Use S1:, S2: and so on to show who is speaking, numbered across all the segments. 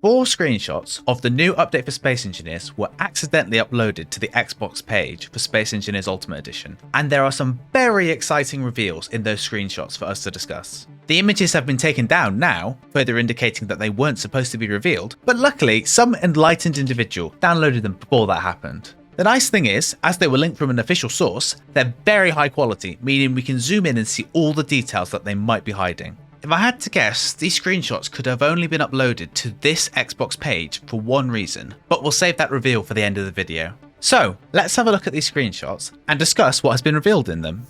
S1: 4 screenshots of the new update for Space Engineers were accidentally uploaded to the Xbox page for Space Engineers Ultimate Edition, and there are some very exciting reveals in those screenshots for us to discuss. The images have been taken down now, further indicating that they weren't supposed to be revealed, but luckily some enlightened individual downloaded them before that happened. The nice thing is, as they were linked from an official source, they're very high quality, meaning we can zoom in and see all the details that they might be hiding. If I had to guess, these screenshots could have only been uploaded to this Xbox page for one reason, but we'll save that reveal for the end of the video. So, let's have a look at these screenshots and discuss what has been revealed in them.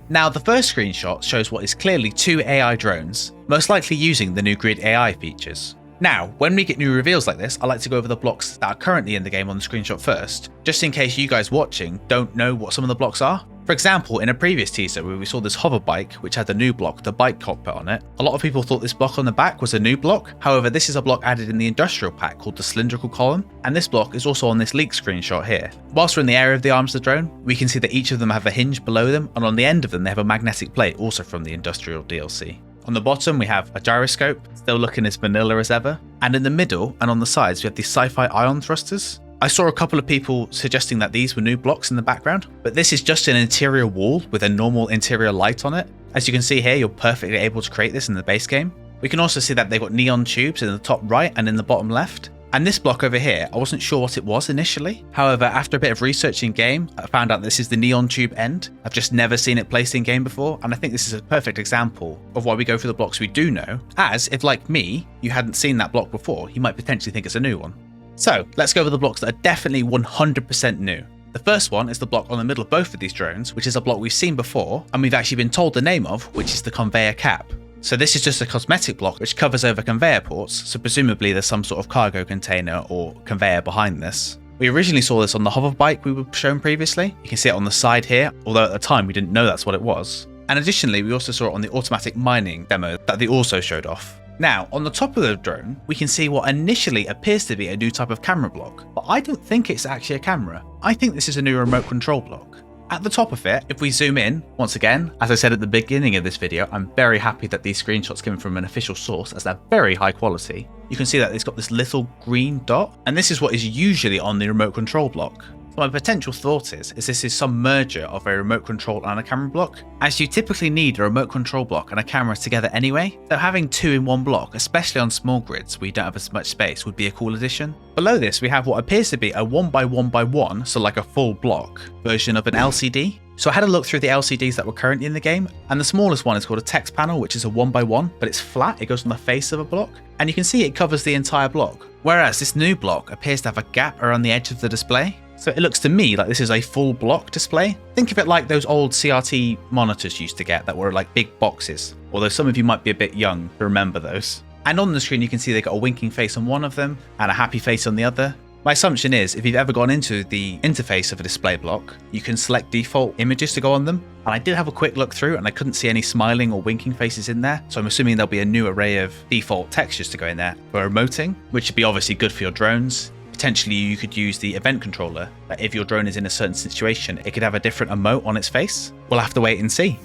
S1: Now, the first screenshot shows what is clearly 2 AI drones, most likely using the new Grid AI features. Now, when we get new reveals like this, I like to go over the blocks that are currently in the game on the screenshot first, just in case you guys watching don't know what some of the blocks are. For example, in a previous teaser where we saw this hover bike, which had the new block, the bike cockpit on it, a lot of people thought this block on the back was a new block. However, this is a block added in the industrial pack called the cylindrical column, and this block is also on this leak screenshot here. Whilst we're in the area of the arms of the drone, we can see that each of them have a hinge below them, and on the end of them they have a magnetic plate, also from the industrial DLC. On the bottom we have a gyroscope, still looking as vanilla as ever, and in the middle and on the sides we have these sci-fi ion thrusters. I saw a couple of people suggesting that these were new blocks in the background, but this is just an interior wall with a normal interior light on it. As you can see here, you're perfectly able to create this in the base game. We can also see that they've got neon tubes in the top right and in the bottom left. And this block over here, I wasn't sure what it was initially. However, after a bit of research in game, I found out this is the neon tube end. I've just never seen it placed in game before, and I think this is a perfect example of why we go for the blocks we do know, as if like me, you hadn't seen that block before, you might potentially think it's a new one. So let's go over the blocks that are definitely 100% new. The first one is the block on the middle of both of these drones, which is a block we've seen before, and we've actually been told the name of, which is the conveyor cap. So this is just a cosmetic block which covers over conveyor ports, so presumably there's some sort of cargo container or conveyor behind this. We originally saw this on the hover bike we were shown previously. You can see it on the side here, although at the time we didn't know that's what it was. And additionally, we also saw it on the automatic mining demo that they also showed off. Now, on the top of the drone, we can see what initially appears to be a new type of camera block, but I don't think it's actually a camera. I think this is a new remote control block. At the top of it, if we zoom in, once again, as I said at the beginning of this video, I'm very happy that these screenshots came from an official source as they're very high quality. You can see that it's got this little green dot, and this is what is usually on the remote control block. So my potential thought is this is some merger of a remote control and a camera block, as you typically need a remote control block and a camera together anyway, so having 2 in one block, especially on small grids where you don't have as much space, would be a cool addition. Below this we have what appears to be a 1x1x1, so like a full block, version of an LCD. So I had a look through the LCDs that were currently in the game, and the smallest one is called a text panel, which is a 1x1, but it's flat, it goes on the face of a block, and you can see it covers the entire block. Whereas this new block appears to have a gap around the edge of the display. So it looks to me like this is a full block display. Think of it like those old CRT monitors used to get that were like big boxes, although some of you might be a bit young to remember those. And on the screen you can see they got a winking face on one of them and a happy face on the other. My assumption is if you've ever gone into the interface of a display block, you can select default images to go on them. And I did have a quick look through and I couldn't see any smiling or winking faces in there. So I'm assuming there'll be a new array of default textures to go in there for emoting, which would be obviously good for your drones. Potentially you could use the event controller, that if your drone is in a certain situation, it could have a different emote on its face. We'll have to wait and see.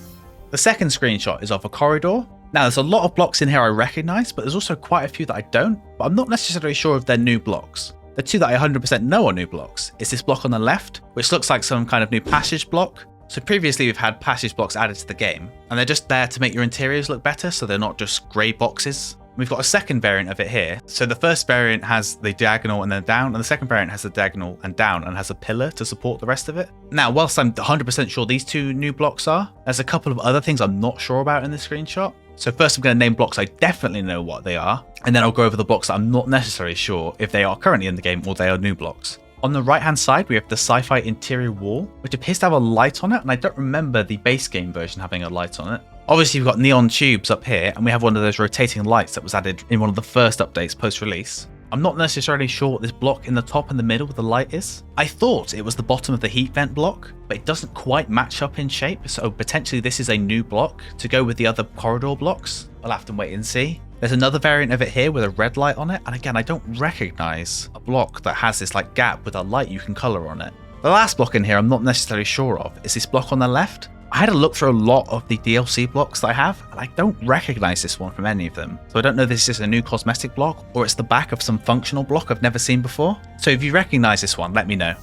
S1: The second screenshot is of a corridor. Now there's a lot of blocks in here I recognise, but there's also quite a few that I don't, but I'm not necessarily sure if they're new blocks. The 2 that I 100% know are new blocks is this block on the left, which looks like some kind of new passage block. So previously we've had passage blocks added to the game, and they're just there to make your interiors look better, so they're not just grey boxes. We've got a second variant of it here. So the first variant has the diagonal and then down, and the second variant has the diagonal and down and has a pillar to support the rest of it. Now, whilst I'm 100% sure these 2 new blocks are, there's a couple of other things I'm not sure about in this screenshot. So first I'm going to name blocks I definitely know what they are, and then I'll go over the blocks that I'm not necessarily sure if they are currently in the game or they are new blocks. On the right hand side we have the sci-fi interior wall, which appears to have a light on it, and I don't remember the base game version having a light on it. Obviously we've got neon tubes up here, and we have one of those rotating lights that was added in one of the first updates post-release. I'm not necessarily sure what this block in the top and the middle with the light is. I thought it was the bottom of the heat vent block, but it doesn't quite match up in shape, so potentially this is a new block to go with the other corridor blocks. I'll have to wait and see. There's another variant of it here with a red light on it, and again I don't recognise a block that has this like gap with a light you can colour on it. The last block in here I'm not necessarily sure of is this block on the left. I had a look through a lot of the DLC blocks that I have, and I don't recognize this one from any of them. So I don't know if this is a new cosmetic block, or it's the back of some functional block I've never seen before. So if you recognize this one, let me know.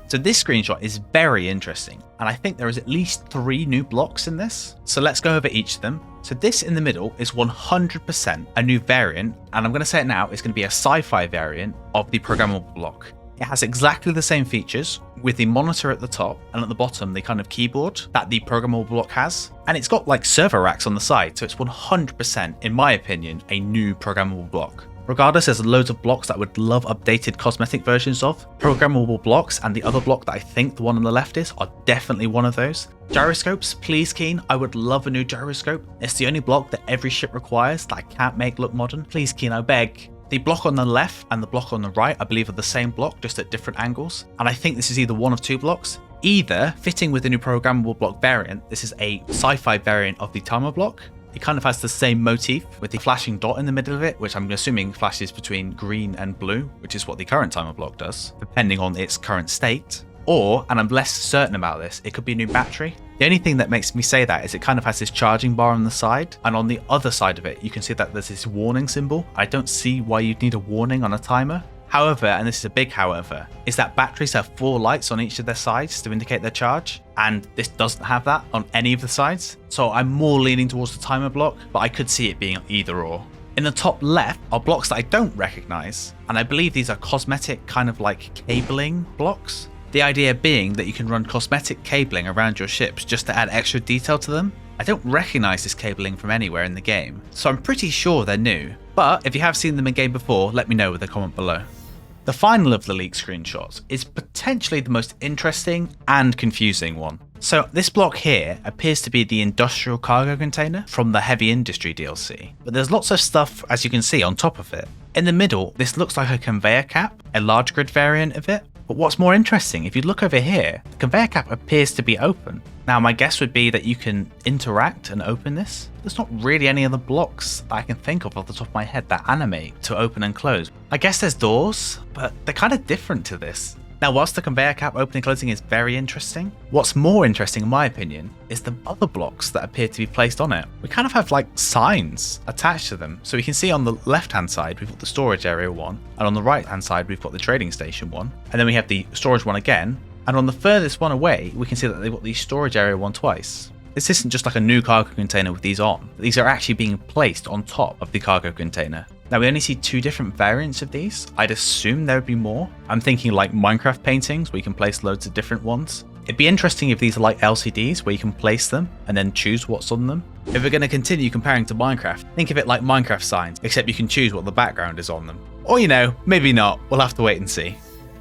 S1: So this screenshot is very interesting, and I think there is at least 3 new blocks in this. So let's go over each of them. So this in the middle is 100% a new variant, and I'm going to say it now, it's going to be a sci-fi variant of the programmable block. It has exactly the same features, with the monitor at the top and at the bottom the kind of keyboard that the programmable block has. And it's got like server racks on the side, so it's 100%, in my opinion, a new programmable block. Regardless, there's loads of blocks that I would love updated cosmetic versions of. Programmable blocks and the other block that I think the one on the left is are definitely one of those. Gyroscopes, please Keen, I would love a new gyroscope. It's the only block that every ship requires that I can't make look modern. Please Keen, I beg. The block on the left and the block on the right, I believe, are the same block, just at different angles. And I think this is either one of 2 blocks. Either, fitting with the new programmable block variant, this is a sci-fi variant of the timer block. It kind of has the same motif with the flashing dot in the middle of it, which I'm assuming flashes between green and blue, which is what the current timer block does, depending on its current state. Or, and I'm less certain about this, it could be a new battery. The only thing that makes me say that is it kind of has this charging bar on the side, and on the other side of it, you can see that there's this warning symbol. I don't see why you'd need a warning on a timer. However, and this is a big however, is that batteries have 4 lights on each of their sides to indicate their charge, and this doesn't have that on any of the sides. So I'm more leaning towards the timer block, but I could see it being either or. In the top left are blocks that I don't recognize, and I believe these are cosmetic kind of like cabling blocks. The idea being that you can run cosmetic cabling around your ships just to add extra detail to them. I don't recognize this cabling from anywhere in the game, so I'm pretty sure they're new. But if you have seen them in game before, let me know with a comment below. The final of the leaked screenshots is potentially the most interesting and confusing one. So this block here appears to be the industrial cargo container from the Heavy Industry DLC, but there's lots of stuff, as you can see, on top of it. In the middle, this looks like a conveyor cap, a large grid variant of it. But what's more interesting, if you look over here, the conveyor cap appears to be open. Now my guess would be that you can interact and open this. There's not really any other blocks that I can think of off the top of my head that animate to open and close. I guess there's doors, but they're kind of different to this. Now whilst the conveyor cap opening and closing is very interesting, what's more interesting in my opinion is the other blocks that appear to be placed on it. We kind of have like signs attached to them. So we can see on the left hand side we've got the storage area one, and on the right hand side we've got the trading station one, and then we have the storage one again, and on the furthest one away we can see that they've got the storage area one twice. This isn't just like a new cargo container with these on, these are actually being placed on top of the cargo container. Now we only see 2 different variants of these. I'd assume there would be more. I'm thinking like Minecraft paintings where you can place loads of different ones. It'd be interesting if these are like LCDs where you can place them and then choose what's on them. If we're going to continue comparing to Minecraft, think of it like Minecraft signs, except you can choose what the background is on them. Or you know, maybe not, we'll have to wait and see.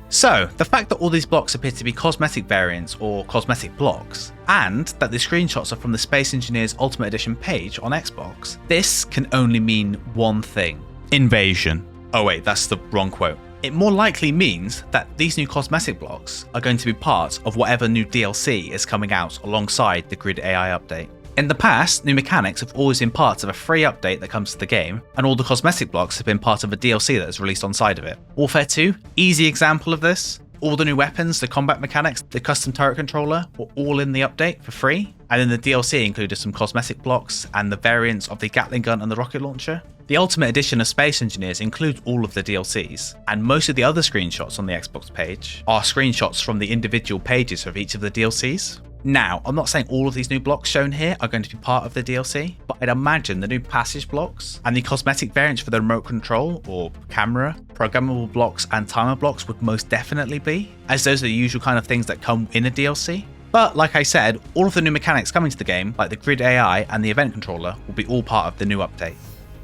S1: So, the fact that all these blocks appear to be cosmetic variants or cosmetic blocks, and that the screenshots are from the Space Engineers Ultimate Edition page on Xbox, this can only mean one thing. Invasion. Oh wait, that's the wrong quote. It more likely means that these new cosmetic blocks are going to be part of whatever new DLC is coming out alongside the Grid AI update. In the past, new mechanics have always been parts of a free update that comes to the game, and all the cosmetic blocks have been part of a DLC that is released on side of it. Warfare 2, easy example of this. All the new weapons, the combat mechanics, the custom turret controller were all in the update for free, and then the DLC included some cosmetic blocks and the variants of the Gatling gun and the rocket launcher. The Ultimate Edition of Space Engineers includes all of the DLCs, and most of the other screenshots on the Xbox page are screenshots from the individual pages of each of the DLCs. Now, I'm not saying all of these new blocks shown here are going to be part of the DLC, but I'd imagine the new passage blocks and the cosmetic variants for the remote control or camera, programmable blocks and timer blocks would most definitely be, as those are the usual kind of things that come in a DLC. But like I said, all of the new mechanics coming to the game, like the Grid AI and the event controller, will be all part of the new update.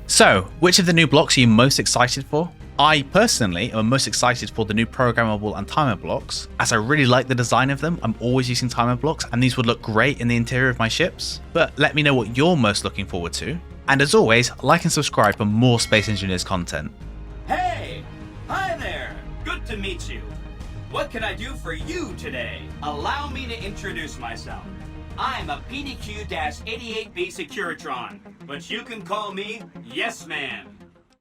S1: So, which of the new blocks are you most excited for? I personally am most excited for the new programmable and timer blocks, as I really like the design of them. I'm always using timer blocks and these would look great in the interior of my ships. But let me know what you're most looking forward to. And as always, like and subscribe for more Space Engineers content.
S2: Hey! Hi there! Good to meet you. What can I do for you today? Allow me to introduce myself. I'm a PDQ-88B Securitron, but you can call me Yes Man.